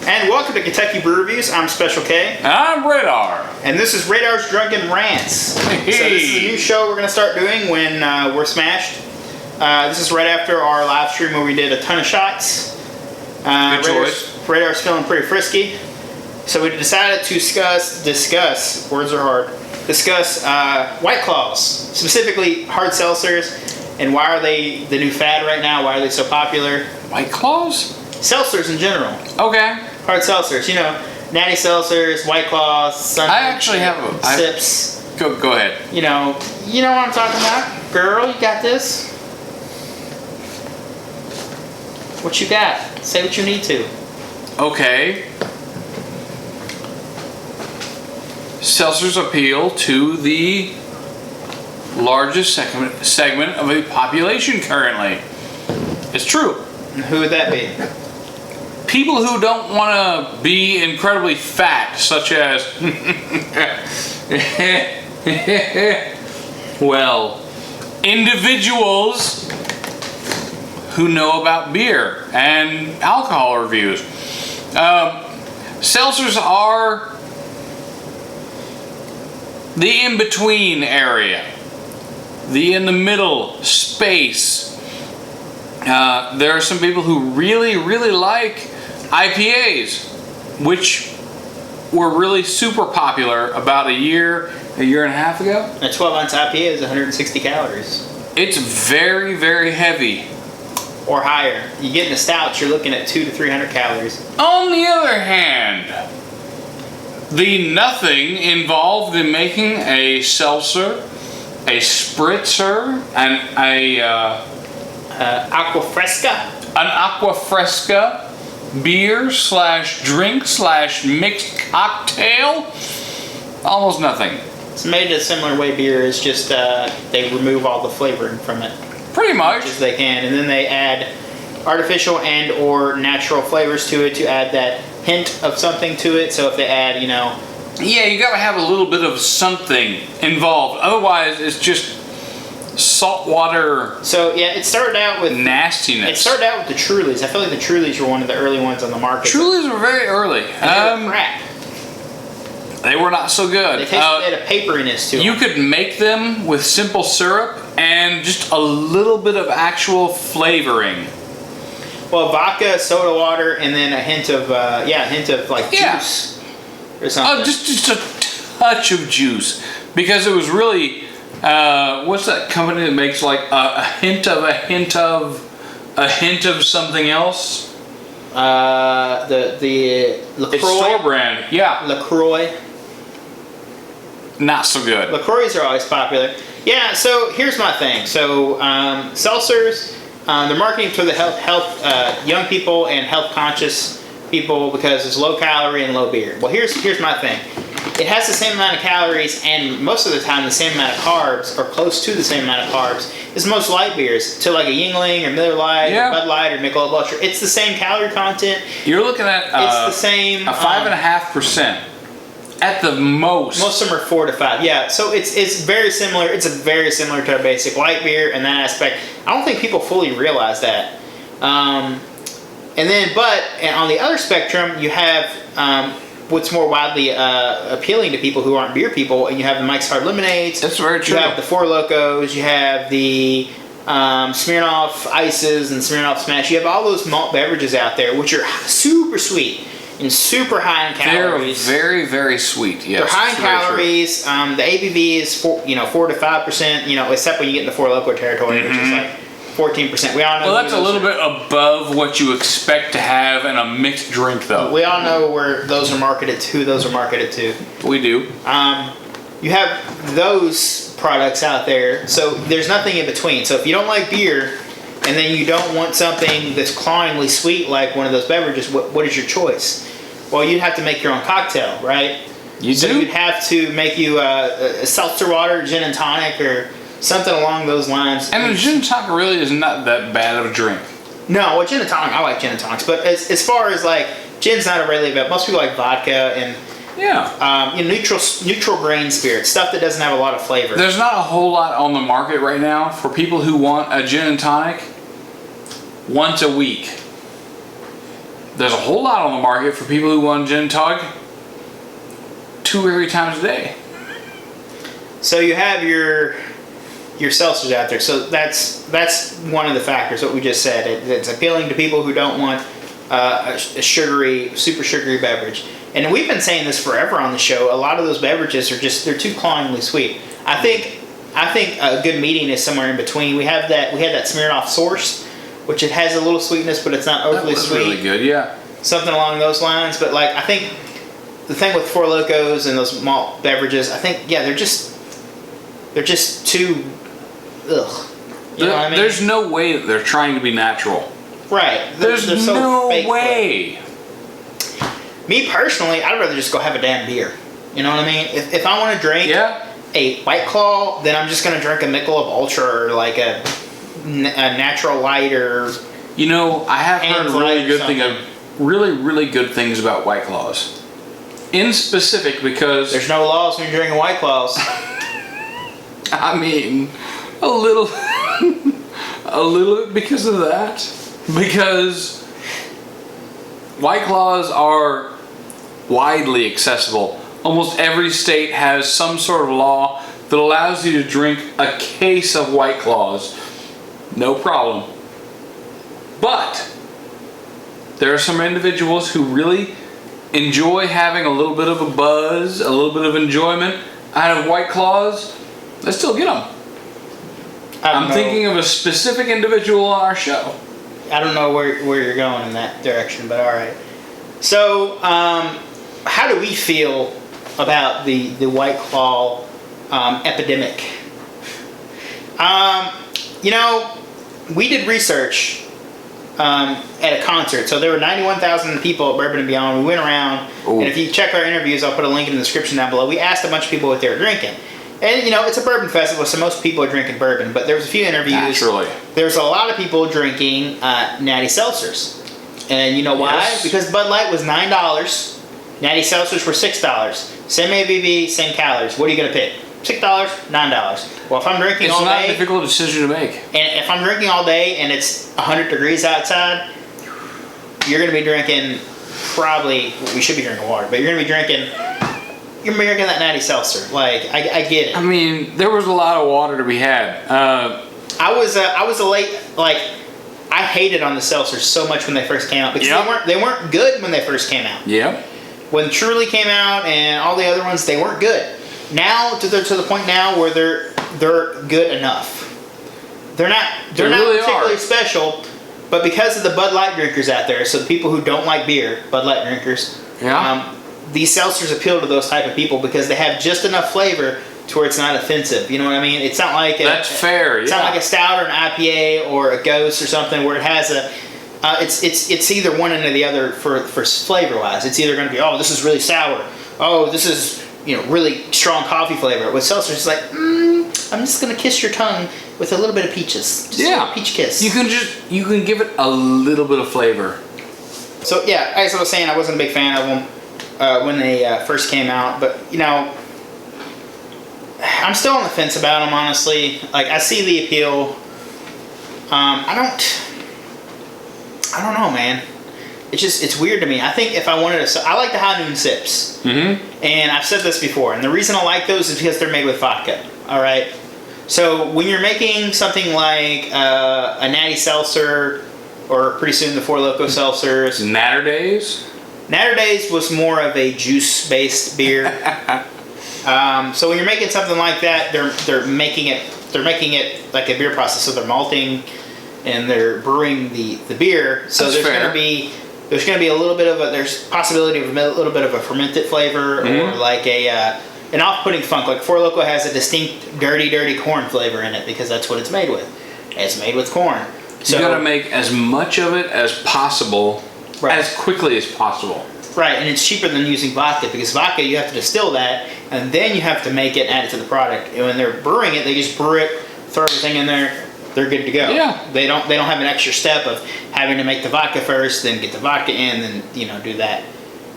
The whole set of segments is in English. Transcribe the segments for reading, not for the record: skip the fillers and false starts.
And welcome to Kentucky Brew Reviews. I'm Special K. I'm Radar. And this is Radar's Drunken Rants. Hey. So this is a new show we're going to start doing when we're smashed. This is right after our live stream where we did a ton of shots. Good choice. Radar's feeling pretty frisky. So we decided to discuss, words are hard, discuss White Claws, specifically hard seltzers, and why are they the new fad right now? Why are they so popular? White Claws? Seltzers in general. Okay. Hard seltzers, you know, natty seltzers, White Claws, Sun. I actually have sips. Go ahead. You know what I'm talking about? Girl, you got this? What you got? Say what you need to. Okay. Seltzers appeal to the largest segment of the population currently. It's true. And who would that be? People who don't want to be incredibly fat, such as, well, individuals who know about beer and alcohol reviews. Seltzers are the in-between area, the in-the-middle space. There are some people who really like IPAs, which were really super popular about a year and a half ago. A 12-ounce IPA is 160 calories. It's very heavy. Or higher. You get in a stout, you're looking at 200 to 300 calories. On the other hand, the nothing involved in making a seltzer, a spritzer, and Aqua Fresca. an aqua fresca beer / drink / mixed cocktail, almost nothing. It's made a similar way beer is just they remove all the flavoring from it. Pretty much. As they can, and then they add artificial and or natural flavors to it to add that hint of something to it. So if they add, Yeah, you gotta have a little bit of something involved. Otherwise, it's just saltwater. So yeah, it started out with nastiness. It started out with the Trulies. I feel like the Trulies were one of the early ones on the market. Trulies were very early. And they were crap. They were not so good. They had a paperiness to them. You could make them with simple syrup and just a little bit of actual flavoring. Well, vodka, soda water, and then a hint of juice or something. Oh, just a touch of juice, because it was really what's that company that makes like a hint of something else? The LaCroix. It's store brand, yeah. LaCroix. Not so good. LaCroix are always popular. Yeah, so here's my thing. So seltzers, they're marketing to the health young people and health conscious people because it's low calorie and low beer. Well, here's my thing. It has the same amount of calories and most of the time the same amount of carbs, or close to the same amount of carbs, as most light beers. To like a Yuengling or Miller Lite or Bud Light or Michelob Ultra. It's the same calorie content. You're looking at it's the same a 5.5% at the most. Most of them are 4 to 5. Yeah, so it's very similar. It's very similar to a basic light beer in that aspect. I don't think people fully realize that. And on the other spectrum, you have what's more widely appealing to people who aren't beer people, and you have the Mike's Hard Lemonades. That's very true. You have the Four Locos. You have the Smirnoff Ices and Smirnoff Smash. You have all those malt beverages out there, which are super sweet and super high in calories. They're very sweet. Yes, they're high in calories. The ABV is 4 to 5%. Except when you get in the Four Loko territory, which is like 14%. We all know. Well, that's a little bit above what you expect to have in a mixed drink, though. We all know where those are marketed to. Those are marketed to. We do. You have those products out there, so there's nothing in between. So if you don't like beer, and then you don't want something that's clawingly sweet like one of those beverages, what is your choice? Well, you'd have to make your own cocktail, right? So you'd have to make you a seltzer water, gin and tonic, or something along those lines. And a gin and tonic really is not that bad of a drink. No, well, gin and tonic, I like gin and tonics. But as far as like, gin's not a really bad. Most people like vodka and neutral grain spirits, stuff that doesn't have a lot of flavor. There's not a whole lot on the market right now for people who want a gin and tonic once a week. there's a whole lot on the market for people who want gin and tonic 2 or 3 times a day. So you have your seltzers out there. So that's one of the factors. What we just said. It's appealing to people who don't want a sugary, super sugary beverage. And we've been saying this forever on the show. A lot of those beverages are they're too cloyingly sweet. I think a good median is somewhere in between. We had that Smirnoff Source, which it has a little sweetness, but it's not overly sweet. Really good, yeah. Something along those lines. But like, I think the thing with Four Locos and those malt beverages, I think they're just too ugh. You know what I mean? There's no way that they're trying to be natural. Right. There's so no fake way. Me personally, I'd rather just go have a damn beer. You know what I mean? If I want to drink a White Claw, then I'm just going to drink a Michelob Ultra or like a Natural Light or... You know, I have heard really really good things about White Claws. In specific because... There's no laws when you're drinking White Claws. I mean, a little bit because of that. Because White Claws are widely accessible. Almost every state has some sort of law that allows you to drink a case of White Claws. No problem. But there are some individuals who really enjoy having a little bit of a buzz, a little bit of enjoyment out of White Claws. Let's still get them. I'm thinking of a specific individual on our show. I don't know where you're going in that direction, but all right. So, how do we feel about the White Claw epidemic? You know, we did research at a concert. So there were 91,000 people at Bourbon and Beyond. We went around, and if you check our interviews, I'll put a link in the description down below. We asked a bunch of people what they were drinking. And, you know, it's a bourbon festival, so most people are drinking bourbon. But there was a few interviews. Naturally. There's a lot of people drinking Natty Seltzers. And you know why? Yes. Because Bud Light was $9. Natty Seltzers were $6. Same ABV, same calories. What are you going to pick? $6, $9. Well, if I'm drinking all day... It's not a difficult decision to make. And if I'm drinking all day and it's 100 degrees outside, you're going to be drinking probably... We should be drinking water, but you're going to be drinking... You're drinking that Natty Seltzer. Like, I get it. I mean, there was a lot of water to be had. I was a late... Like, I hated on the Seltzers so much when they first came out. Because they weren't good when they first came out. Yeah. When Truly came out and all the other ones, they weren't good. Now, to the point now where they're good enough. They're not really particularly special, but because of the Bud Light drinkers out there, so the people who don't like beer, Bud Light drinkers, these seltzers appeal to those type of people because they have just enough flavor to where it's not offensive. You know what I mean? It's not like that's fair. It's not like a stout or an IPA or a Ghost or something where it has a. It's either one end or the other for flavor wise. It's either going to be this is really sour. Oh, this is really strong coffee flavor. With seltzers, it's like I'm just going to kiss your tongue with a little bit of peaches. Just a little peach kiss. You can give it a little bit of flavor. So yeah, as I was saying, I wasn't a big fan of them when they first came out, but I'm still on the fence about them, honestly. Like, I see the appeal. I don't know, man. It's weird to me. I think if I wanted to... I like the High Noon Sips. Mm-hmm. And I've said this before. And the reason I like those is because they're made with vodka. All right? So when you're making something like a Natty Seltzer, or pretty soon the Four Loko Seltzers... Natter Days? Natter Days was more of a juice-based beer. So when you're making something like that, they're making it like a beer process. So they're malting and they're brewing the beer. So there's going to be a little bit of there's possibility of a little bit of a fermented flavor or like an off-putting funk. Like Four Loko has a distinct dirty corn flavor in it because that's what it's made with. It's made with corn. So you got to make as much of it as possible. Right. As quickly as possible. Right, and it's cheaper than using vodka because vodka you have to distill that and then you have to make it, add it to the product. And when they're brewing it, they just brew it, throw everything in there, they're good to go. Yeah. They don't have an extra step of having to make the vodka first, then get the vodka in, then do that.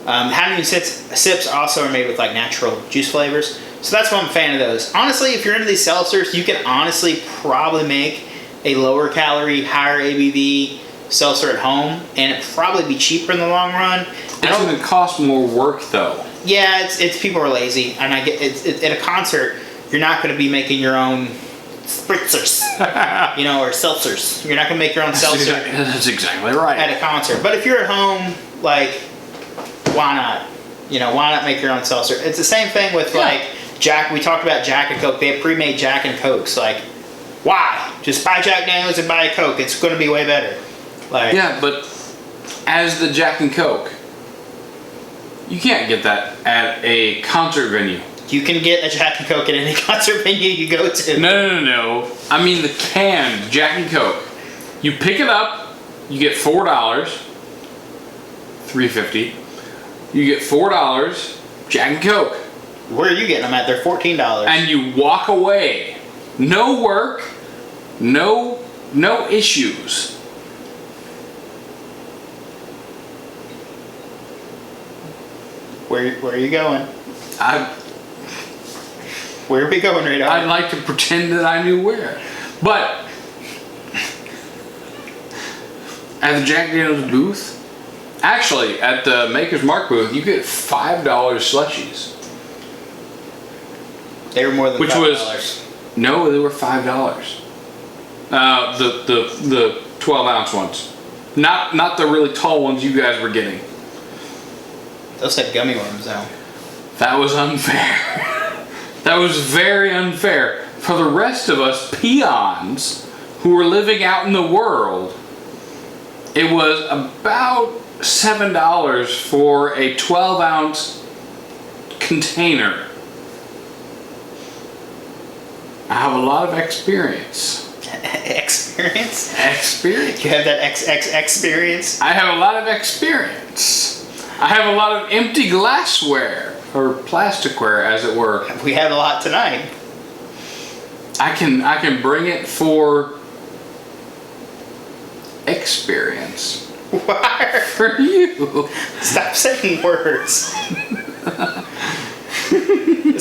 High Noon Sips also are made with like natural juice flavors, so that's why I'm a fan of those. Honestly, if you're into these seltzers, you can honestly probably make a lower calorie, higher ABV seltzer at home, and it'd probably be cheaper in the long run. It's going to cost more work, though. Yeah, it's people are lazy, and I get it's at a concert. You're not going to be making your own spritzers, or seltzers. You're not going to make your own seltzer. That's exactly right. At a concert. But if you're at home, like, why not? Why not make your own seltzer? It's the same thing with like Jack. We talked about Jack and Coke. They have pre-made Jack and Cokes. Like, why? Just buy Jack Daniels and buy a Coke. It's going to be way better. Like, yeah, but as the Jack and Coke, you can't get that at a concert venue. You can get a Jack and Coke at any concert venue you go to. No. I mean the canned Jack and Coke. You pick it up, you get $4, $3.50. You get $4 Jack and Coke. Where are you getting them at? They're $14. And you walk away. No work, no issues. Where are you going? Where are we going, Radar? I'd like to pretend that I knew where. But at the Jack Daniels booth, actually at the Maker's Mark booth, you get $5 slushies. They were more than $5. No, they were $5. The 12-ounce ones, not the really tall ones you guys were getting. Those had gummy worms though. That was unfair. That was very unfair for the rest of us peons who were living out in the world. It was about $7 for a 12-ounce container. I have a lot of experience. Experience? Experience. You have that experience? I have a lot of experience. I have a lot of empty glassware, or plasticware, as it were. We had a lot tonight. I can bring it for experience. Why? For you. Stop saying words.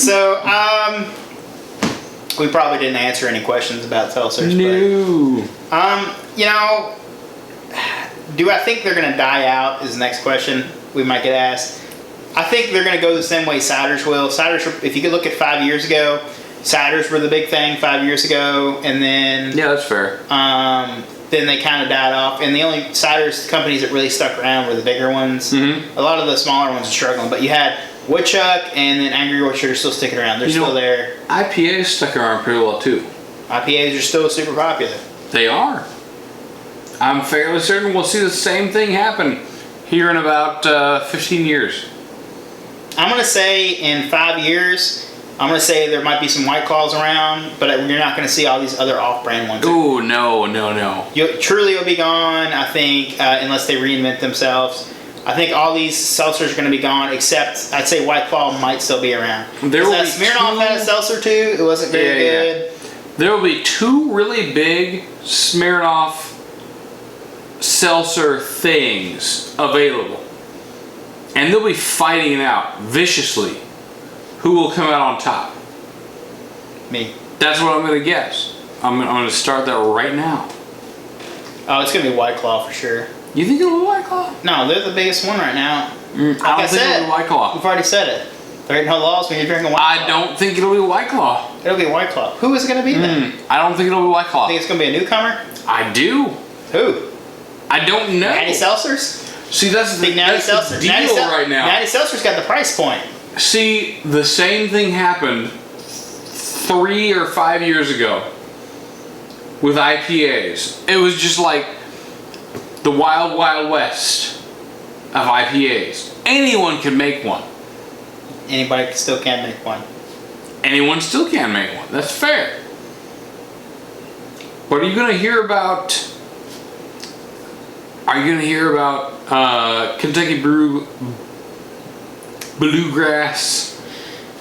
So, we probably didn't answer any questions about seltzers. No. But, do I think they're going to die out is the next question we might get asked. I think they're going to go the same way ciders will. Ciders, if you could look at 5 years ago, ciders were the big thing 5 years ago, and then Yeah, that's fair. then they kind of died off. And the only ciders companies that really stuck around were the bigger ones. Mm-hmm. A lot of the smaller ones are struggling, but you had Woodchuck and then Angry Orchard are still sticking around. They're still there. IPAs stuck around pretty well too. IPAs are still super popular. They are. I'm fairly certain we'll see the same thing happen here in about 15 years. I'm going to say in 5 years, I'm going to say there might be some White Claws around, but you're not going to see all these other off-brand ones. Ooh, no. Truly will be gone, I think, unless they reinvent themselves. I think all these seltzers are going to be gone, except I'd say White Claw might still be around. Smirnoff had a seltzer too. It wasn't very good. There will be 2 really big Smirnoff seltzer things available. And they'll be fighting it out viciously. Who will come out on top? Me. That's what I'm going to guess. I'm going to start that right now. Oh, it's going to be White Claw for sure. You think it'll be White Claw? No, they're the biggest one right now. I don't think it'll be White Claw. We've already said it. There ain't no laws when you're drinking White Claw. I don't think it'll be White Claw. It'll be White Claw. Who is it going to be then? I don't think it'll be White Claw. Think it's going to be a newcomer? I do. Who? I don't know. Natty Seltzers? See, that's the deal right now. Natty Seltzer's got the price point. See, the same thing happened 3 or 5 years ago with IPAs. It was just like the wild, wild west of IPAs. Anyone can make one. Anybody still can make one. Anyone still can make one. That's fair. But are you going to hear about... Are you going to hear about Kentucky Bluegrass?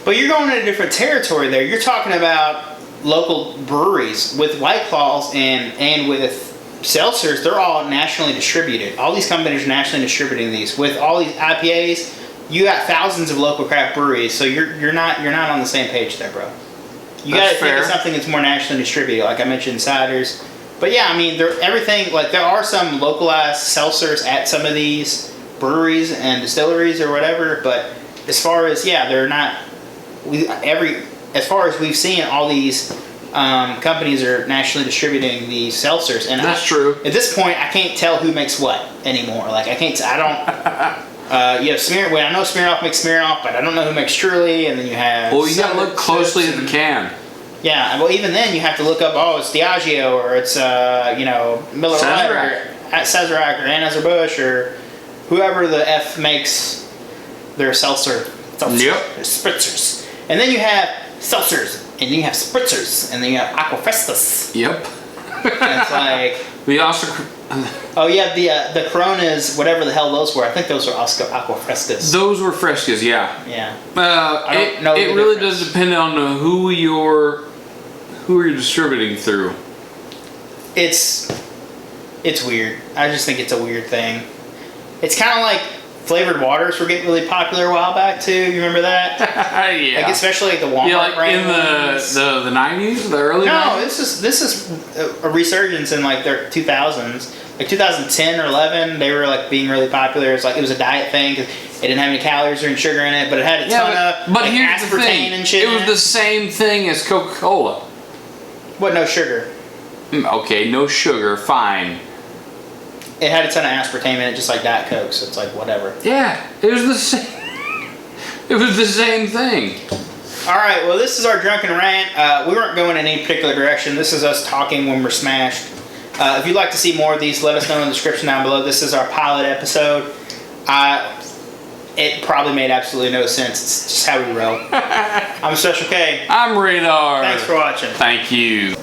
But you're going into a different territory there. You're talking about local breweries with White Claws and with seltzers. They're all nationally distributed. All these companies are nationally distributing these. With all these IPAs, you got thousands of local craft breweries. So you're not on the same page there, bro. You got to think of something that's more nationally distributed. Like I mentioned, ciders. But yeah, I mean, everything, like, there are some localized seltzers at some of these breweries and distilleries or whatever, but as far as, yeah, they're not, as far as we've seen, all these companies are nationally distributing these seltzers. And that's true. At this point, I can't tell who makes what anymore. Like, I don't, you have I know Smirnoff makes Smirnoff, but I don't know who makes Truly, and then you have... Well, you gotta look closely at the can. Yeah, well, even then, you have to look up, oh, it's Diageo, or it's, Miller Lite, or Sazerac, or Anheuser-Busch, or whoever the F makes their seltzer. Yep. Spritzers. And then you have seltzers, and then you have spritzers, and then you have aquafrescas. Yep. And it's like... We also... Oh, yeah, the Coronas, whatever the hell those were. I think those were aquafrescas. Those were frescas, yeah. Yeah. I don't know. It really does depend on who you're distributing through. It's weird. I just think it's a weird thing. It's kind of like flavored waters were getting really popular a while back too. You remember that? Yeah. Like especially like the Walmart brand in the 90s, the early 90s? No, this is a resurgence in like their 2000s. Like 2010 or 11, they were like being really popular. It was a diet thing because it didn't have any calories or any sugar in it, but it had a ton of but like here's the aspartame thing. and shit. It was the same thing as Coca-Cola. What? No sugar. Okay, no sugar, fine. It had a ton of aspartame in it, just like Diet Coke. So it's like whatever. Yeah, it was the same. It was the same thing. All right. Well, this is our drunken rant. We weren't going in any particular direction. This is us talking when we're smashed. If you'd like to see more of these, let us know in the description down below. This is our pilot episode. It probably made absolutely no sense. It's just how we roll. I'm Special K. I'm Radar. Thanks for watching. Thank you.